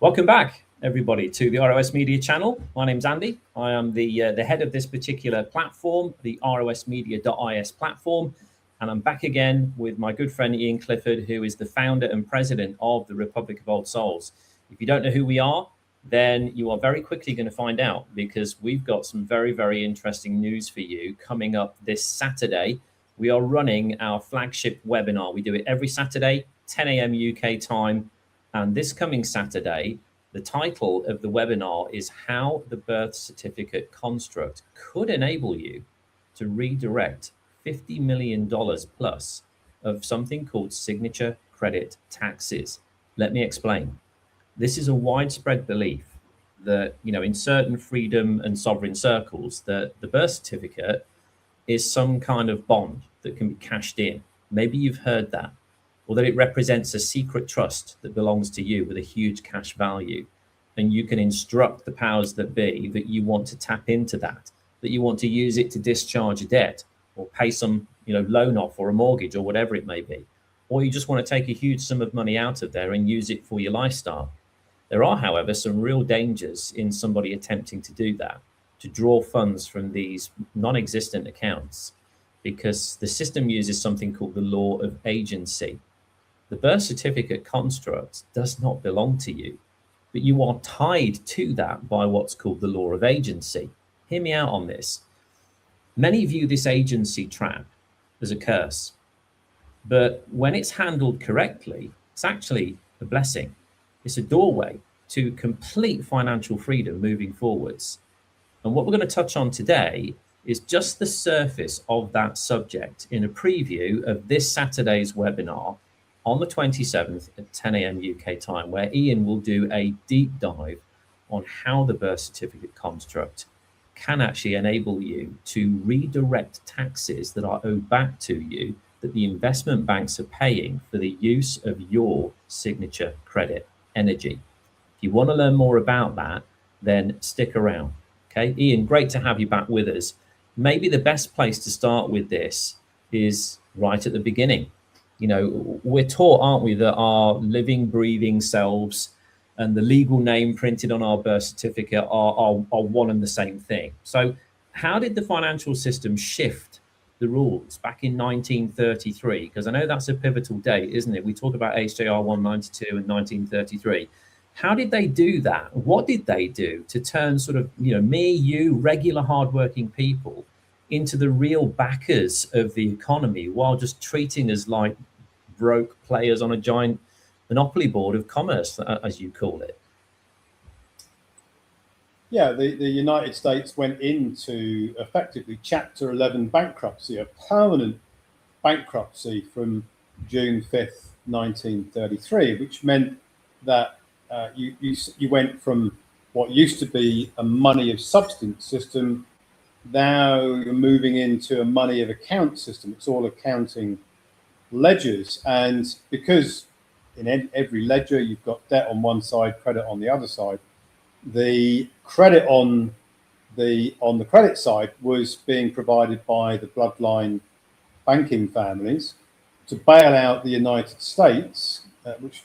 Welcome back, everybody, to the ROS Media channel. My name's Andy. I am the head of this particular platform, the rosmedia.is platform, and I'm back again with my good friend Ian Clifford, who is the founder and president of the Republic of Old Souls. If you don't know who we are, then you are very quickly going to find out, because we've got some very, very interesting news for you coming up this Saturday. We are running our flagship webinar. We do it every Saturday, 10 a.m. UK time. And this coming Saturday, the title of the webinar is How the Birth Certificate Construct Could Enable You to Redirect $50 million plus of something called signature credit taxes. Let me explain. This is a widespread belief that, in certain freedom and sovereign circles, that the birth certificate is some kind of bond that can be cashed in. Maybe you've heard that. Or that it represents a secret trust that belongs to you with a huge cash value. And you can instruct the powers that be that you want to tap into that you want to use it to discharge a debt or pay some, loan off or a mortgage or whatever it may be. Or you just want to take a huge sum of money out of there and use it for your lifestyle. There are, however, some real dangers in somebody attempting to do that, to draw funds from these non-existent accounts, because the system uses something called the law of agency. The birth certificate construct does not belong to you, but you are tied to that by what's called the law of agency. Hear me out on this. Many view this agency trap as a curse, but when it's handled correctly, it's actually a blessing. It's a doorway to complete financial freedom moving forwards. And what we're going to touch on today is just the surface of that subject in a preview of this Saturday's webinar on the 27th at 10 a.m. UK time, where Ian will do a deep dive on how the birth certificate construct can actually enable you to redirect taxes that are owed back to you that the investment banks are paying for the use of your signature credit energy. If you want to learn more about that, then stick around. Okay, Ian, great to have you back with us. Maybe the best place to start with this is right at the beginning. We're taught, aren't we, that our living, breathing selves and the legal name printed on our birth certificate are one and the same thing. So how did the financial system shift the rules back in 1933? Because I know that's a pivotal date, isn't it? We talk about HJR 192 and 1933. How did they do that? What did they do to turn sort of, me, you, regular hardworking people into the real backers of the economy, while just treating us like broke players on a giant monopoly board of commerce, as you call it? Yeah, the United States went into effectively Chapter 11 bankruptcy, a permanent bankruptcy from June 5th, 1933, which meant that you went from what used to be a money of substance system. Now you're moving into a money of account system. It's all accounting ledgers, and because in every ledger you've got debt on one side, credit on the other side, the credit on the credit side was being provided by the bloodline banking families to bail out the United States, which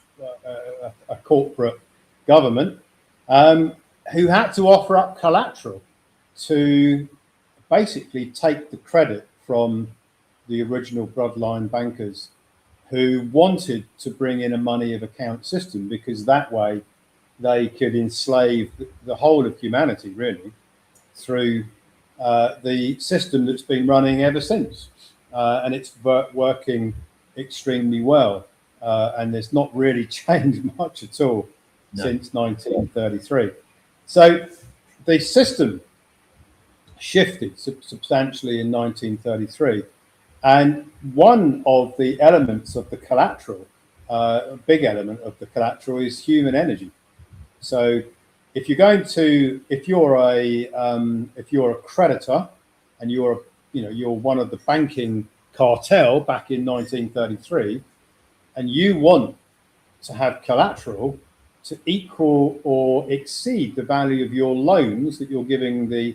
a corporate government, who had to offer up collateral to basically take the credit from the original bloodline bankers, who wanted to bring in a money of account system, because that way they could enslave the whole of humanity, really, through the system that's been running ever since. And it's working extremely well. And there's not really changed much at all since 1933. So the system shifted substantially in 1933. And one of the elements of the collateral, a big element of the collateral, is human energy. So if you're a creditor and you're one of the banking cartel back in 1933, and you want to have collateral to equal or exceed the value of your loans that you're giving the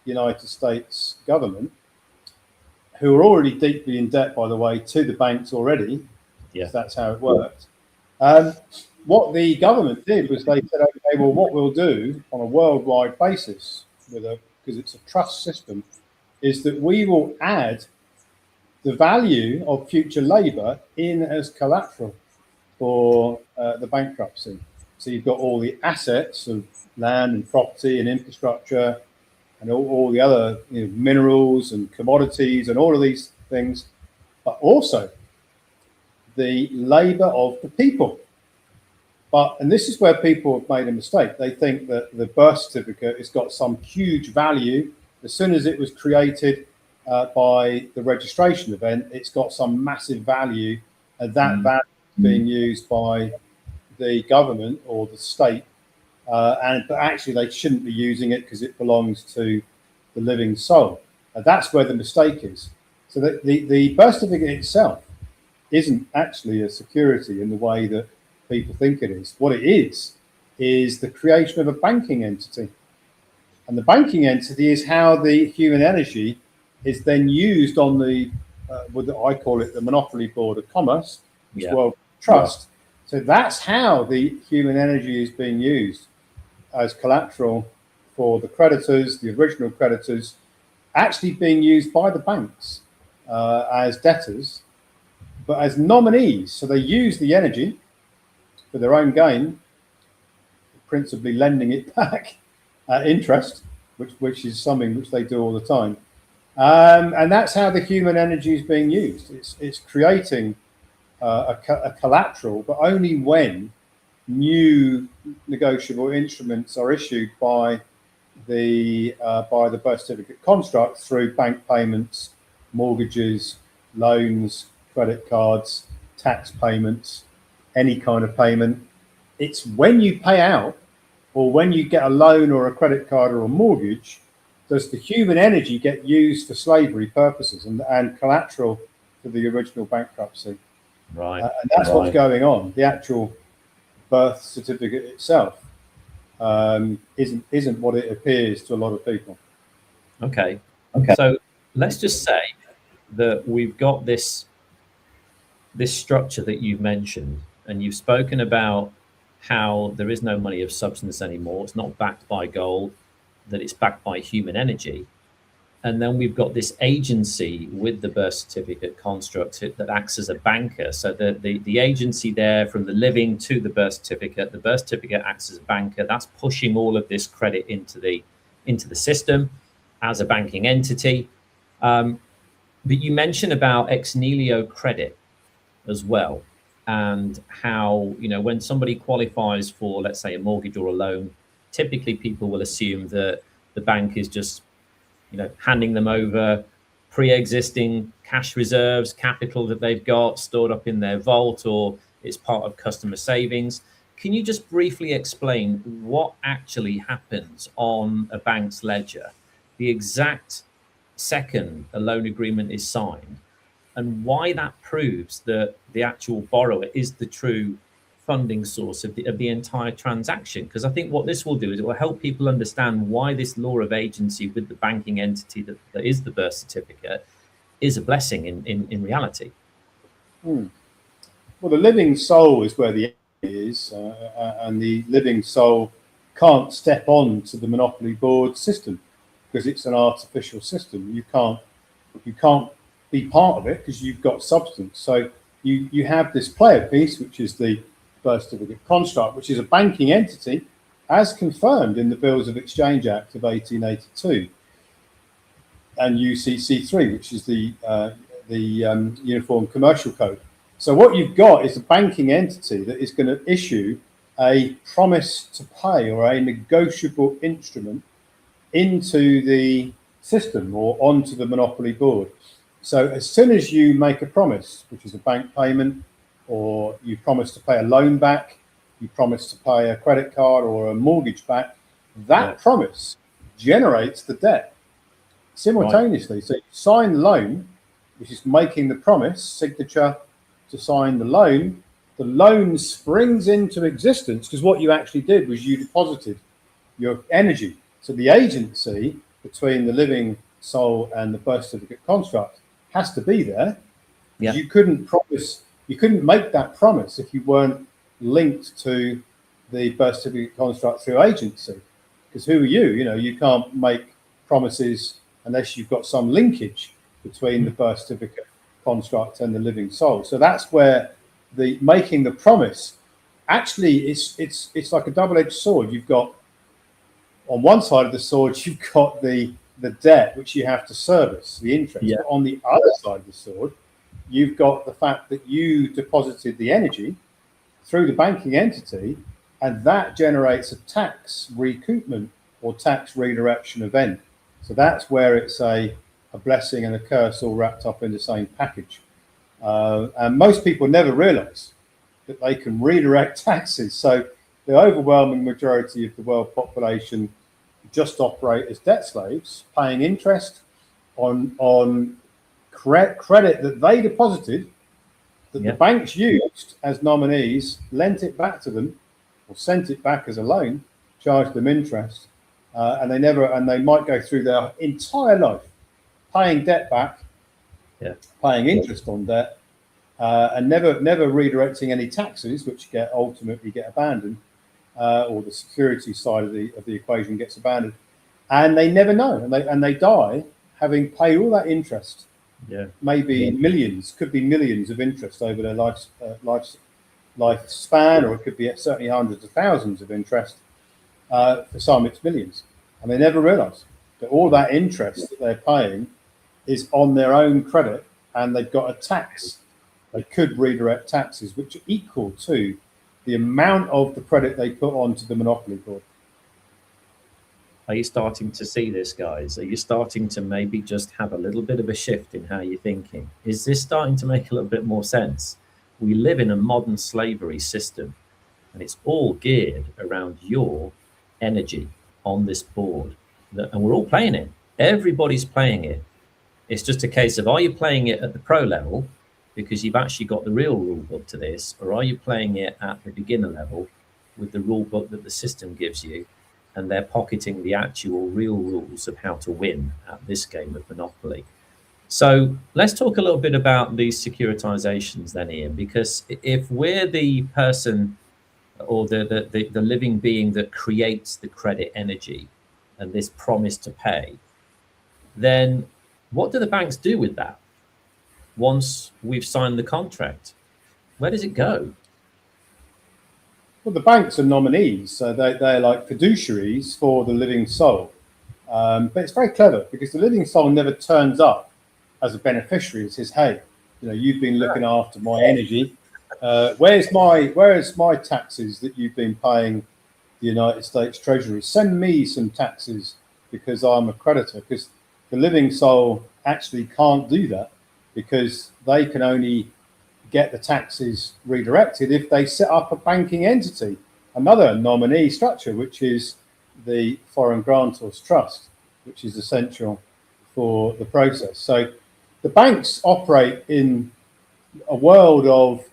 United States government, who are already deeply in debt, by the way, to the banks already. Yes, that's how it worked. what the government did was they said, okay, well, what we'll do on a worldwide basis, because it's a trust system, is that we will add the value of future labour in as collateral for the bankruptcy. So you've got all the assets of land and property and infrastructure and all the other minerals and commodities and all of these things, but also the labour of the people. And this is where people have made a mistake. They think that the birth certificate has got some huge value. As soon as it was created by the registration event, it's got some massive value, and that value is being used by the government or the state. But actually, they shouldn't be using it because it belongs to the living soul. And that's where the mistake is. So that the birth certificate itself isn't actually a security in the way that people think it is. What it is the creation of a banking entity. And the banking entity is how the human energy is then used on the, I call it the Monopoly Board of Commerce, World Trust. So that's how the human energy is being used as collateral for the creditors, the original creditors, actually being used by the banks as debtors, but as nominees. So they use the energy for their own gain, principally lending it back at interest, which is something which they do all the time. And that's how the human energy is being used. It's creating a collateral, but only when new negotiable instruments are issued by the birth certificate construct through bank payments, mortgages, loans, credit cards, tax payments, any kind of payment. It's when you pay out or when you get a loan or a credit card or a mortgage, does the human energy get used for slavery purposes and collateral for the original bankruptcy. Right. And that's what's going on. The actual birth certificate itself isn't what it appears to a lot of people. Okay. So let's just say that we've got this structure that you've mentioned, and you've spoken about how there is no money of substance anymore. It's not backed by gold, that it's backed by human energy. And then we've got this agency with the birth certificate construct that acts as a banker. So the agency there, from the living to the birth certificate acts as a banker. That's pushing all of this credit into the system as a banking entity. But you mentioned about ex nihilo credit as well, and how, when somebody qualifies for, let's say, a mortgage or a loan, typically people will assume that the bank is just handing them over pre-existing cash reserves, capital that they've got stored up in their vault, or it's part of customer savings. Can you just briefly explain what actually happens on a bank's ledger, the exact second a loan agreement is signed, and why that proves that the actual borrower is the true funding source of the entire transaction? Because I think what this will do is it will help people understand why this law of agency with the banking entity that is the birth certificate is a blessing in reality. Well, the living soul is where the energy is, and the living soul can't step on to the Monopoly Board system because it's an artificial system. You can't be part of it because you've got substance. So you have this player piece, which is the birth certificate construct, which is a banking entity as confirmed in the Bills of Exchange Act of 1882 and UCC3, which is the Uniform Commercial Code. So what you've got is a banking entity that is going to issue a promise to pay or a negotiable instrument into the system or onto the Monopoly Board. So as soon as you make a promise, which is a bank payment, or you promise to pay a loan back, you promise to pay a credit card or a mortgage back, that promise generates the debt simultaneously. Right. So you sign the loan, which is making the promise, signature to sign the loan springs into existence because what you actually did was you deposited your energy. So the agency between the living soul and the birth certificate construct has to be there. Yeah. You couldn't make that promise if you weren't linked to the birth certificate construct through agency. Because who are you? You can't make promises unless you've got some linkage between the birth certificate construct and the living soul. So that's where the making the promise actually it's like a double-edged sword. You've got on one side of the sword, you've got the debt which you have to service, the interest. Yeah. But on the other side of the sword, you've got the fact that you deposited the energy through the banking entity, and that generates a tax recoupment or tax redirection event. So that's where it's a blessing and a curse all wrapped up in the same package. And most people never realize that they can redirect taxes. So the overwhelming majority of the world population just operate as debt slaves, paying interest on credit that they deposited, that the banks used as nominees, lent it back to them, or sent it back as a loan, charged them interest, and they might go through their entire life paying debt back, paying interest on debt, and never redirecting any taxes, which ultimately get abandoned, or the security side of the equation gets abandoned, and they never know, and they die having paid all that interest. Maybe millions, could be millions of interest over their lifespan, or it could be certainly hundreds of thousands of interest. For some, it's millions, and they never realise that all that interest that they're paying is on their own credit, and they've got a tax. They could redirect taxes which are equal to the amount of the credit they put onto the monopoly board. Are you starting to see this, guys? Are you starting to maybe just have a little bit of a shift in how you're thinking? Is this starting to make a little bit more sense? We live in a modern slavery system, and it's all geared around your energy on this board. And we're all playing it. Everybody's playing it. It's just a case of, are you playing it at the pro level because you've actually got the real rule book to this, or are you playing it at the beginner level with the rule book that the system gives you, and they're pocketing the actual real rules of how to win at this game of Monopoly? So let's talk a little bit about these securitizations then, Ian, because if we're the person or the living being that creates the credit energy and this promise to pay, then what do the banks do with that once we've signed the contract? Where does it go? Well, the banks are nominees, so they're like fiduciaries for the living soul. But it's very clever because the living soul never turns up as a beneficiary. It says, hey, you've been looking after my energy. Where's my taxes that you've been paying the United States Treasury? Send me some taxes because I'm a creditor. Because the living soul actually can't do that, because they can only get the taxes redirected if they set up a banking entity, another nominee structure, which is the foreign grantors trust, which is essential for the process. So the banks operate in a world of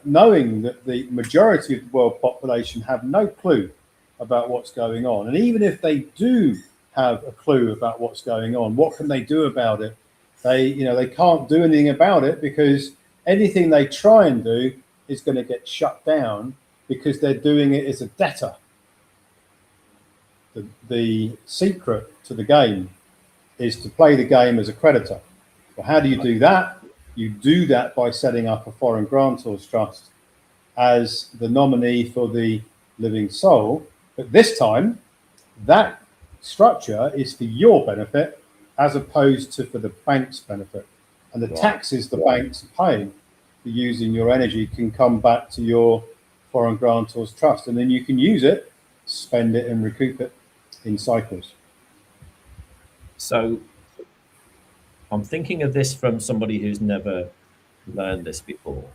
knowing that the majority of the world population have no clue about what's going on. And even if they do have a clue about what's going on, what can they do about it? They can't do anything about it, because anything they try and do is going to get shut down because they're doing it as a debtor. The secret to the game is to play the game as a creditor. Well, how do you do that? You do that by setting up a foreign grantors trust as the nominee for the living soul. But this time, that structure is for your benefit as opposed to for the bank's benefit. And the taxes the banks are paying for using your energy can come back to your foreign grantors trust. And then you can use it, spend it, and recoup it in cycles. So I'm thinking of this from somebody who's never learned this before.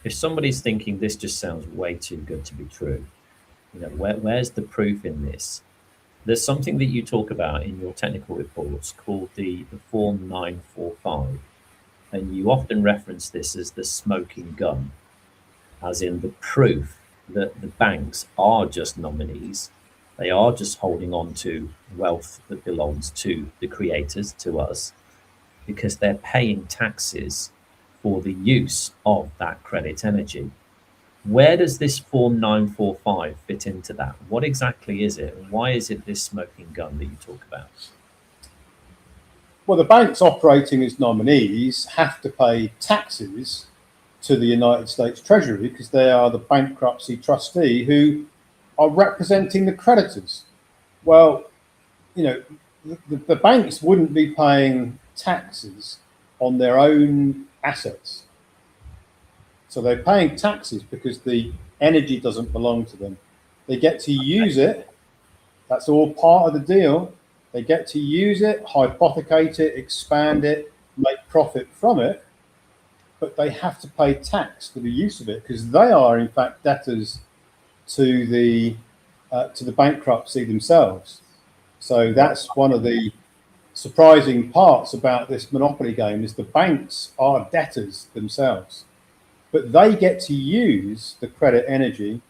If somebody's thinking this just sounds way too good to be true, where's the proof in this? There's something that you talk about in your technical reports called the Form 945, and you often reference this as the smoking gun, as in the proof that the banks are just nominees. They are just holding on to wealth that belongs to the creators, to us, because they're paying taxes for the use of that credit energy. Where does this Form 945 fit into that? What exactly is it? And why is it this smoking gun that you talk about? Well, the banks operating as nominees have to pay taxes to the United States Treasury because they are the bankruptcy trustee who are representing the creditors. Well, you know, the banks wouldn't be paying taxes on their own assets. So they're paying taxes because the energy doesn't belong to them. They get to use it. That's all part of the deal. They get to use it, hypothecate it, expand it, make profit from it, but they have to pay tax for the use of it because they are in fact debtors to the bankruptcy themselves. So that's one of the surprising parts about this monopoly game is the banks are debtors themselves, but they get to use the credit energy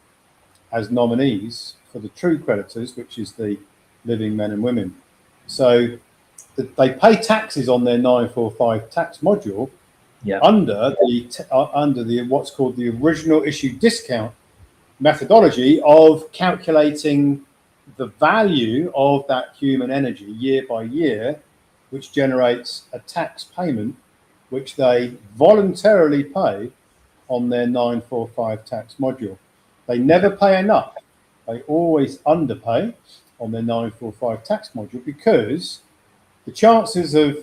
as nominees for the true creditors, which is the living men and women. So they pay taxes on their 945 tax module under the what's called the original issue discount methodology of calculating the value of that human energy year by year, which generates a tax payment which they voluntarily pay on their 945 tax module. They never pay enough. They always underpay on their 945 tax module because the chances of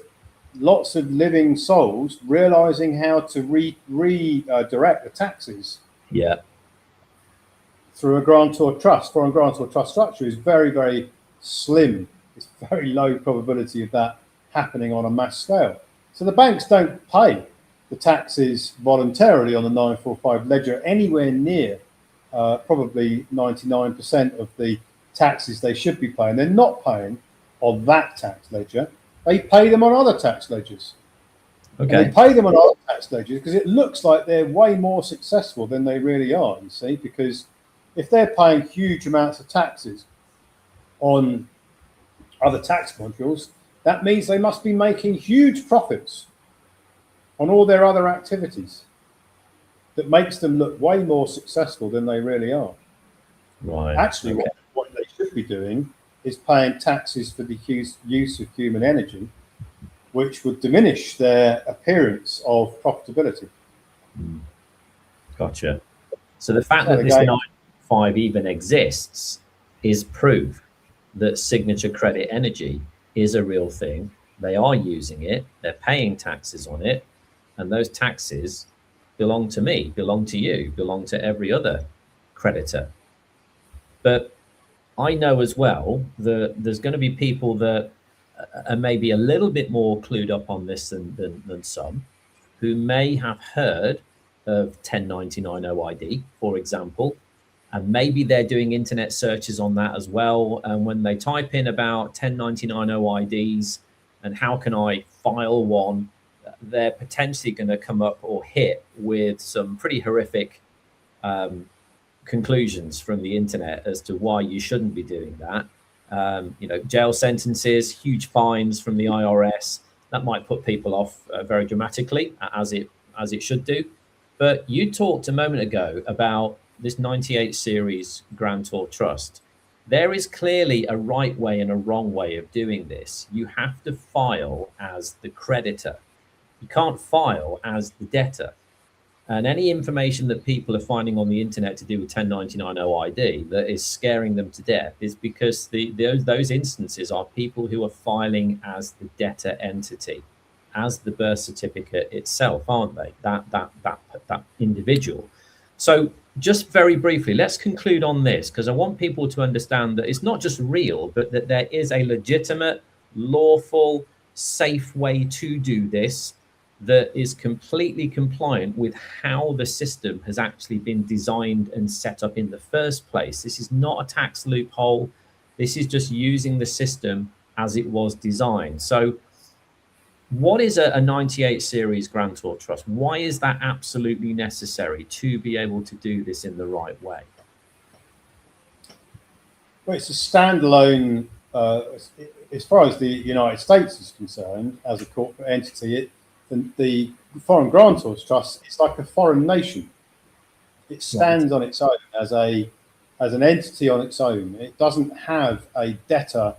lots of living souls realizing how to redirect the taxes through a grantor trust, foreign grantor trust structure is very, very slim. It's very low probability of that happening on a mass scale. So the banks don't pay the taxes voluntarily on the 945 ledger anywhere near probably 99% of the taxes they should be paying. They're not paying on that tax ledger. They pay them on other tax ledgers. Okay. And they pay them on other tax ledgers because it looks like they're way more successful than they really are, you see, because if they're paying huge amounts of taxes on other tax modules, that means they must be making huge profits on all their other activities. That makes them look way more successful than they really are. Right. Actually, what they should be doing is paying taxes for the use of human energy, which would diminish their appearance of profitability. Gotcha. So the fact that this 945 even exists is proof that Signature Credit Energy is a real thing. They are using it. They're paying taxes on it. And those taxes belong to me, belong to you, belong to every other creditor. But I know as well that there's going to be people that are maybe a little bit more clued up on this than some, who may have heard of 1099 OID, for example, and maybe they're doing internet searches on that as well. And when they type in about 1099 OIDs and how can I file one, they're potentially going to come up or hit with some pretty horrific conclusions from the internet as to why you shouldn't be doing that. Jail sentences, huge fines from the IRS. That might put people off very dramatically, as it should do. But you talked a moment ago about this 98 series grantor trust. There is clearly a right way and a wrong way of doing this. You have to file as the creditor. You can't file as the debtor. And any information that people are finding on the internet to do with 1099 OID that is scaring them to death is because those instances are people who are filing as the debtor entity, as the birth certificate itself, aren't they? That individual. So just very briefly, let's conclude on this, because I want people to understand that it's not just real, but that there is a legitimate, lawful, safe way to do this that is completely compliant with how the system has actually been designed and set up in the first place. This is not a tax loophole. This is just using the system as it was designed. So what is a 98 series grantor trust? Why is that absolutely necessary to be able to do this in the right way? Well, it's a standalone, as far as the United States is concerned, as a corporate entity, the foreign grantors trust is like a foreign nation. It stands on its own as an entity on its own. It doesn't have a debtor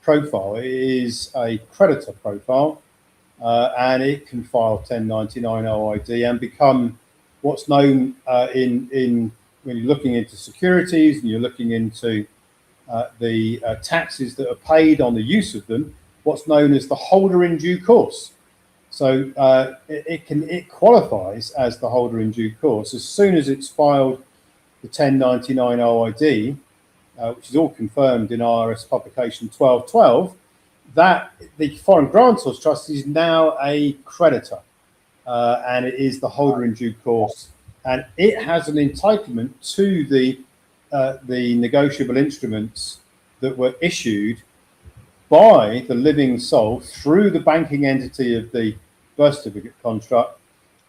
profile. It is a creditor profile, and it can file 1099 OID and become what's known in when you're looking into securities and you're looking into the taxes that are paid on the use of them, what's known as the holder in due course. So it qualifies as the holder in due course as soon as it's filed the 1099 OID, which is all confirmed in IRS publication 1212, that the foreign grantor's trust is now a creditor, and it is the holder in due course, and it has an entitlement to the negotiable instruments that were issued by the living soul through the banking entity of the birth certificate construct,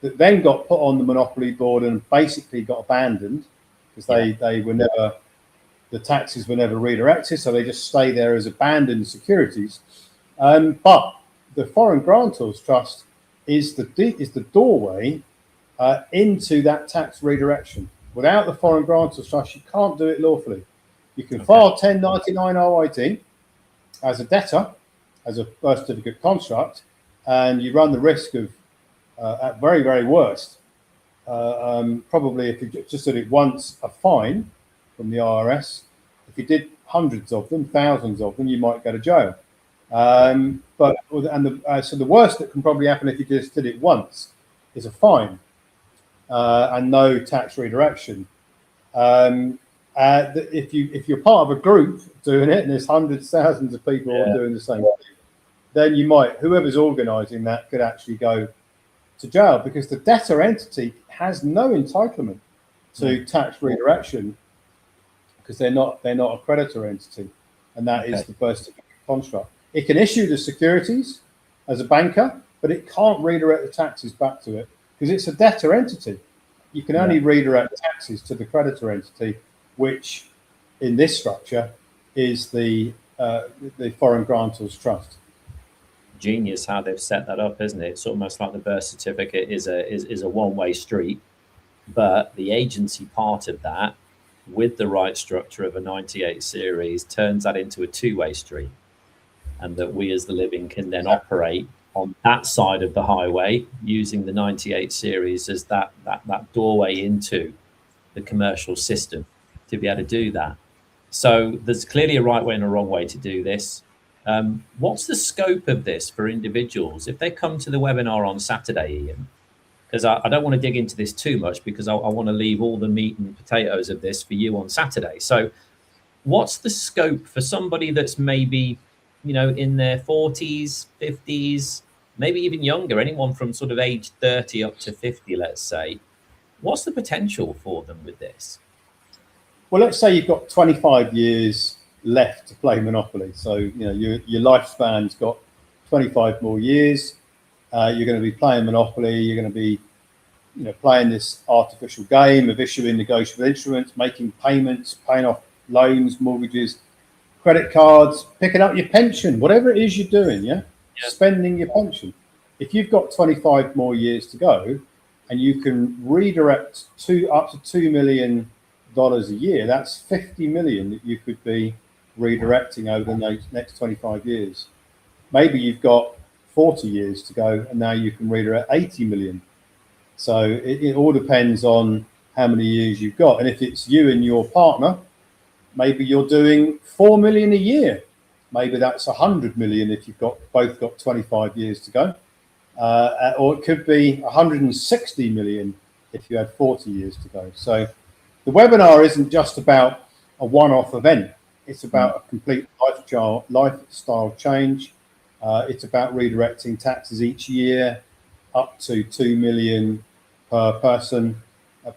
that then got put on the monopoly board and basically got abandoned because they were never, the taxes were never redirected, so they just stay there as abandoned securities. But the foreign grantor's trust is the doorway into that tax redirection. Without the foreign grantor's trust, you can't do it lawfully. You can file 1099 OID as a debtor, as a birth certificate construct, and you run the risk of, at very, very worst, probably if you just did it once, a fine from the IRS. If you did hundreds of them, thousands of them, you might go to jail. So the worst that can probably happen if you just did it once is a fine and no tax redirection. If you're part of a group doing it, and there's hundreds, thousands of people doing the same thing, then you might, whoever's organising that could actually go to jail, because the debtor entity has no entitlement to tax redirection because they're not a creditor entity, and that is the birth certificate construct. It can issue the securities as a banker, but it can't redirect the taxes back to it because it's a debtor entity. You can only redirect taxes to the creditor entity, which in this structure is the foreign grantor's trust. Genius how they've set that up, isn't it? It's almost like the birth certificate is a one-way street, but the agency part of that, with the right structure of a 98 series, turns that into a two-way street, and that we as the living can then operate on that side of the highway using the 98 series as that doorway into the commercial system to be able to do that. So there's clearly a right way and a wrong way to do this. What's the scope of this for individuals if they come to the webinar on Saturday, Ian? Because I don't want to dig into this too much, because I want to leave all the meat and potatoes of this for you on Saturday. So what's the scope for somebody that's maybe, in their 40s, 50s, maybe even younger, anyone from sort of age 30 up to 50, let's say? What's the potential for them with this? Well, let's say you've got 25 years left to play Monopoly. So, your lifespan's got 25 more years. You're going to be playing Monopoly. You're going to be, playing this artificial game of issuing negotiable instruments, making payments, paying off loans, mortgages, credit cards, picking up your pension, whatever it is you're doing, spending your pension. If you've got 25 more years to go and you can redirect up to $2 million a year, that's 50 million that you could be redirecting over the next 25 years. Maybe you've got 40 years to go and now you can redirect 80 million. So it all depends on how many years you've got. And if it's you and your partner, maybe you're doing 4 million a year. Maybe that's 100 million if you've both got 25 years to go. Or it could be 160 million if you had 40 years to go. So the webinar isn't just about a one-off event. It's about a complete lifestyle change. It's about redirecting taxes each year up to 2 million per person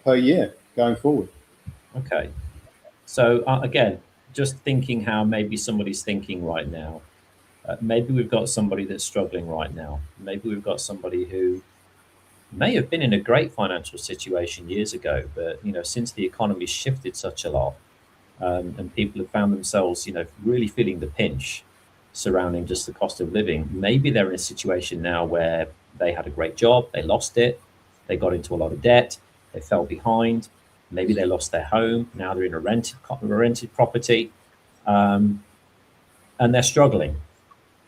per year going forward. Okay. So again, just thinking how maybe somebody's thinking right now. Maybe we've got somebody that's struggling right now. Maybe we've got somebody who may have been in a great financial situation years ago, but since the economy shifted such a lot, and people have found themselves, really feeling the pinch surrounding just the cost of living. Maybe they're in a situation now where they had a great job, they lost it, they got into a lot of debt, they fell behind. Maybe they lost their home. Now they're in a rented property, and they're struggling.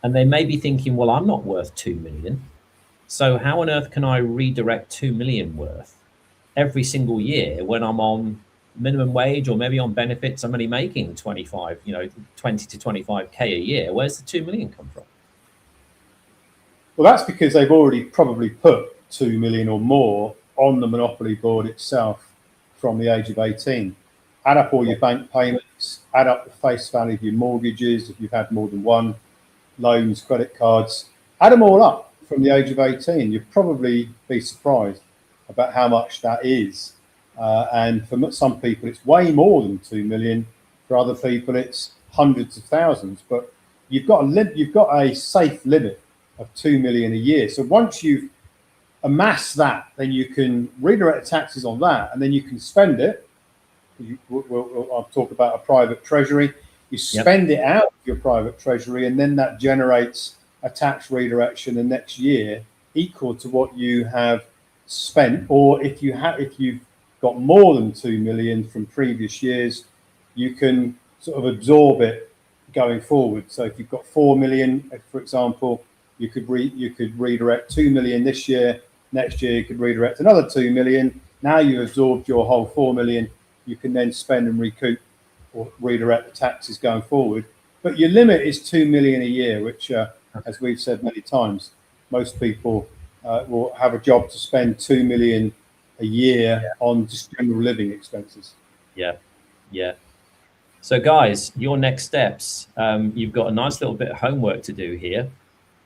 And they may be thinking, well, I'm not worth 2 million. So how on earth can I redirect 2 million worth every single year when I'm on minimum wage or maybe on benefits? I'm only making 20 to 25K a year. Where's the 2 million come from? Well, that's because they've already probably put 2 million or more on the Monopoly board itself from the age of 18. Add up all your bank payments, add up the face value of your mortgages, if you've had more than one, loans, credit cards, add them all up from the age of 18. You'd probably be surprised about how much that is. And for some people, it's way more than 2 million. For other people, it's hundreds of thousands. But you've got a safe limit of 2 million a year. So once you've amassed that, then you can redirect the taxes on that, and then you can spend it. I'll talk about a private treasury. You spend it out of your private treasury, and then that generates a tax redirection the next year equal to what you have spent. Or if you've got more than 2 million from previous years, you can sort of absorb it going forward. So if you've got 4 million, for example, you could redirect 2 million this year. Next year you could redirect another 2 million. Now you've absorbed your whole 4 million. You can then spend and recoup or redirect the taxes going forward. But your limit is 2 million a year, which, as we've said many times, most people will have a job to spend 2 million a year on just general living expenses. Yeah. So guys, your next steps, you've got a nice little bit of homework to do here.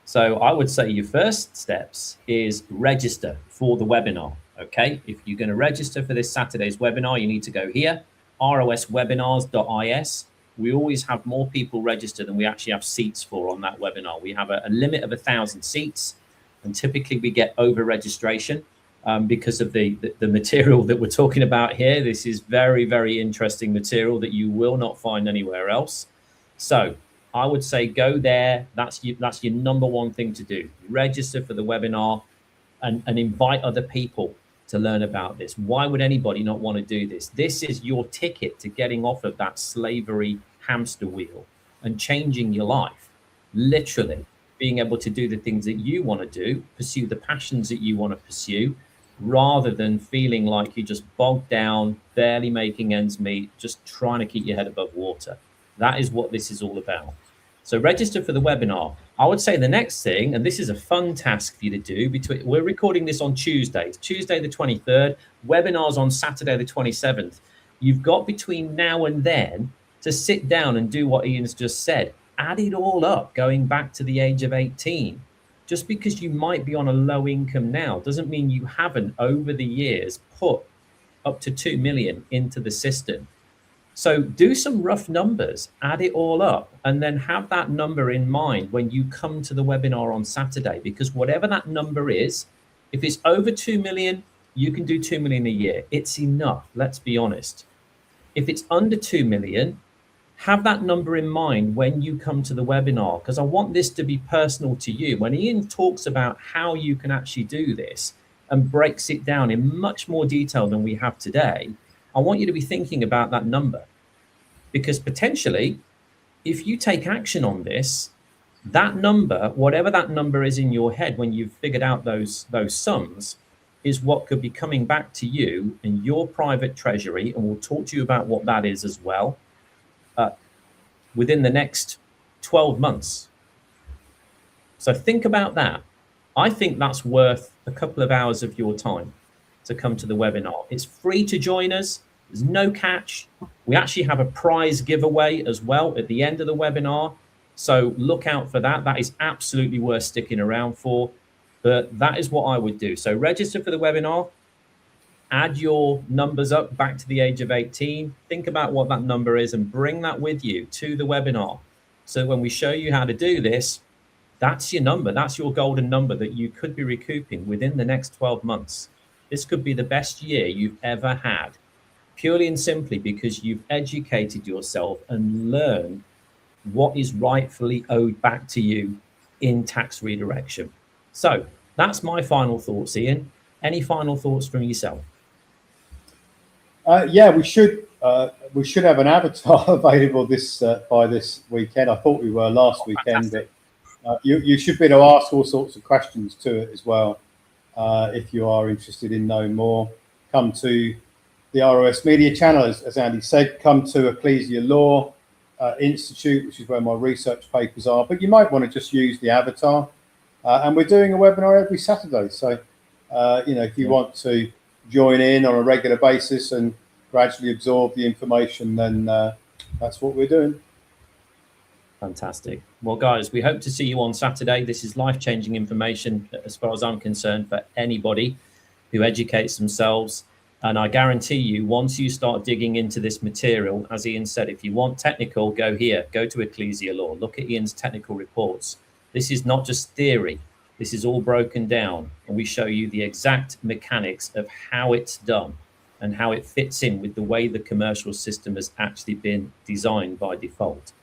So I would say your first steps is register for the webinar. Okay, if you're going to register for this Saturday's webinar, you need to go here, roswebinars.is. We always have more people register than we actually have seats for on that webinar. We have a limit of 1,000 seats, and typically we get over registration because of the material that we're talking about here. This is very, very interesting material that you will not find anywhere else. So I would say go there. That's your number one thing to do. Register for the webinar and invite other people to learn about this. Why would anybody not want to do this? This is your ticket to getting off of that slavery hamster wheel and changing your life. Literally being able to do the things that you want to do, pursue the passions that you want to pursue, rather than feeling like you're just bogged down, barely making ends meet, just trying to keep your head above water. That is what this is all about. So register for the webinar. I would say the next thing, and this is a fun task for you to do, we're recording this on Tuesday the 23rd, webinars on Saturday the 27th. You've got between now and then to sit down and do what Ian's just said. Add it all up, going back to the age of 18. Just because you might be on a low income now doesn't mean you haven't over the years put up to 2 million into the system. So do some rough numbers, add it all up, and then have that number in mind when you come to the webinar on Saturday, because whatever that number is, if it's over 2 million, you can do 2 million a year. It's enough, let's be honest. If it's under 2 million, have that number in mind when you come to the webinar, because I want this to be personal to you. When Ian talks about how you can actually do this and breaks it down in much more detail than we have today, I want you to be thinking about that number, because potentially if you take action on this, that number, whatever that number is in your head when you've figured out those sums, is what could be coming back to you in your private treasury. And we'll talk to you about what that is as well within the next 12 months. So think about that. I think that's worth a couple of hours of your time to come to the webinar. It's free to join us. There's no catch. We actually have a prize giveaway as well at the end of the webinar. So look out for that. That is absolutely worth sticking around for. But that is what I would do. So register for the webinar, add your numbers up back to the age of 18. Think about what that number is and bring that with you to the webinar. So when we show you how to do this, that's your number. That's your golden number that you could be recouping within the next 12 months. This could be the best year you've ever had, purely and simply because you've educated yourself and learned what is rightfully owed back to you in tax redirection. So that's my final thoughts, Ian. Any final thoughts from yourself? Yeah, we should have an avatar available this by this weekend. I thought we were last weekend, Fantastic. but you should be able to ask all sorts of questions to it as well. If you are interested in knowing more, come to the ROS Media channel, as Andy said. Come to Ecclesia Law Institute, which is where my research papers are. But you might want to just use the avatar. And we're doing a webinar every Saturday. So, if you want to join in on a regular basis and gradually absorb the information, then that's what we're doing. Fantastic. Well, guys, we hope to see you on Saturday. This is life-changing information, as far as I'm concerned, for anybody who educates themselves. And I guarantee you, once you start digging into this material, as Ian said, if you want technical, go here, go to Ecclesia Law, look at Ian's technical reports. This is not just theory. This is all broken down, and we show you the exact mechanics of how it's done and how it fits in with the way the commercial system has actually been designed by default.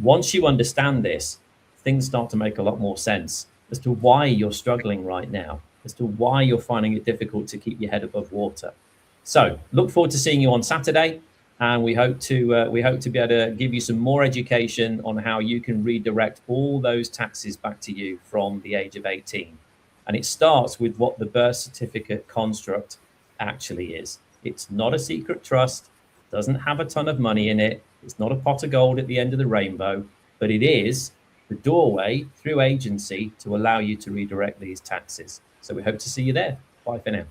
Once you understand this, things start to make a lot more sense as to why you're struggling right now, as to why you're finding it difficult to keep your head above water. So look forward to seeing you on Saturday, and we hope to be able to give you some more education on how you can redirect all those taxes back to you from the age of 18. And it starts with what the birth certificate construct actually is. It's not a secret trust, doesn't have a ton of money in it. It's not a pot of gold at the end of the rainbow, but it is the doorway through agency to allow you to redirect these taxes. So we hope to see you there. Bye for now.